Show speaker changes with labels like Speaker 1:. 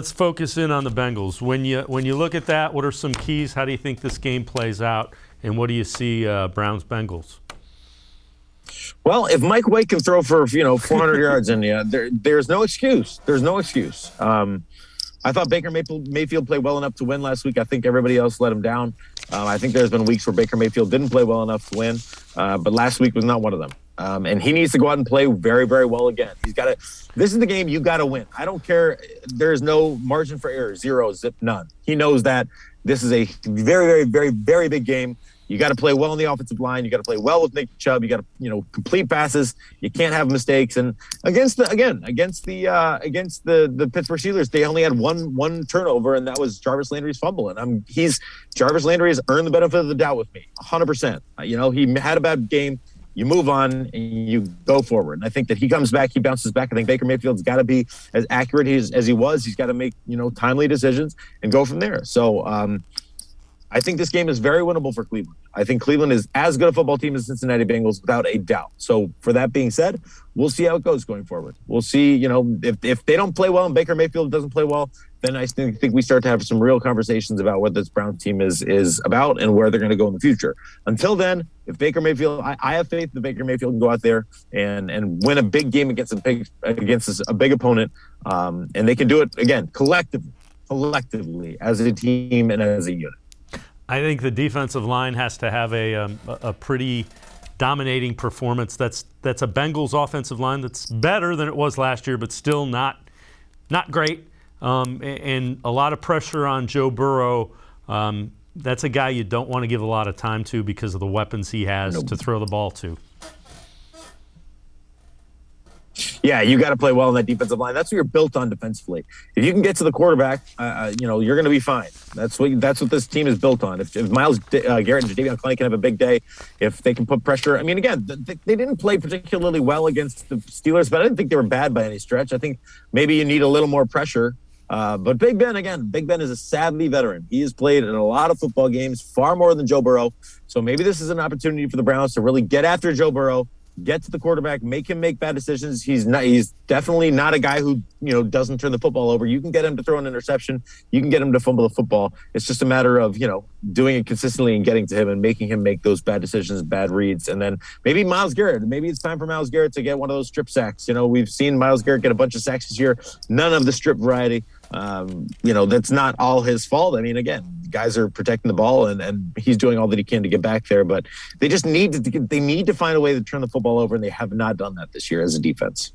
Speaker 1: Let's focus in on the Bengals. When you look at that, what are some keys? How do you think this game plays out? And what do you see Browns-Bengals?
Speaker 2: Well, if Mike White can throw for 400 yards, and there's no excuse. There's no excuse. I thought Baker Mayfield played well enough to win last week. I think everybody else let him down. I think there's been weeks where Baker Mayfield didn't play well enough to win, but last week was not one of them. And he needs to go out and play very, very well again. He's got to. This is the game you got to win. I don't care. There's no margin for error. Zero, zip, none. He knows that this is a very, very, very, very big game. You got to play well on the offensive line. You got to play well with Nick Chubb. You got to, complete passes. You can't have mistakes. And against the Pittsburgh Steelers, they only had one turnover, and that was Jarvis Landry's fumble. And Jarvis Landry has earned the benefit of the doubt with me, 100%. He had a bad game. You move on and you go forward. And I think that he comes back, he bounces back. I think Baker Mayfield's got to be as accurate as he was. He's got to make timely decisions and go from there. So I think this game is very winnable for Cleveland. I think Cleveland is as good a football team as Cincinnati Bengals without a doubt. So for that being said, we'll see how it goes going forward. We'll see, if they don't play well and Baker Mayfield doesn't play well, then I think we start to have some real conversations about what this Browns team is about and where they're going to go in the future. Until then, if Baker Mayfield, I have faith that Baker Mayfield can go out there and win a big game against a big opponent, and they can do it again collectively as a team and as a unit.
Speaker 1: I think the defensive line has to have a pretty dominating performance. That's a Bengals offensive line that's better than it was last year, but still not great. And a lot of pressure on Joe Burrow. That's a guy you don't want to give a lot of time to because of the weapons he has to throw the ball to.
Speaker 2: Yeah, you got to play well on that defensive line. That's what you're built on defensively. If you can get to the quarterback, you're going to be fine. That's what this team is built on. If Myles Garrett and Jadeveon Clowney can have a big day, if they can put pressure. I mean, again, they didn't play particularly well against the Steelers, but I didn't think they were bad by any stretch. I think maybe you need a little more pressure. But Big Ben is a savvy veteran. He has played in a lot of football games, far more than Joe Burrow. So maybe this is an opportunity for the Browns to really get after Joe Burrow, get to the quarterback, make him make bad decisions. He's definitely not a guy who, doesn't turn the football over. You can get him to throw an interception. You can get him to fumble the football. It's just a matter of, doing it consistently and getting to him and making him make those bad decisions, bad reads. And then maybe Myles Garrett. Maybe it's time for Myles Garrett to get one of those strip sacks. We've seen Myles Garrett get a bunch of sacks this year. None of the strip variety. That's not all his fault. I mean, again, guys are protecting the ball and he's doing all that he can to get back there, but they just need to find a way to turn the football over, and they have not done that this year as a defense.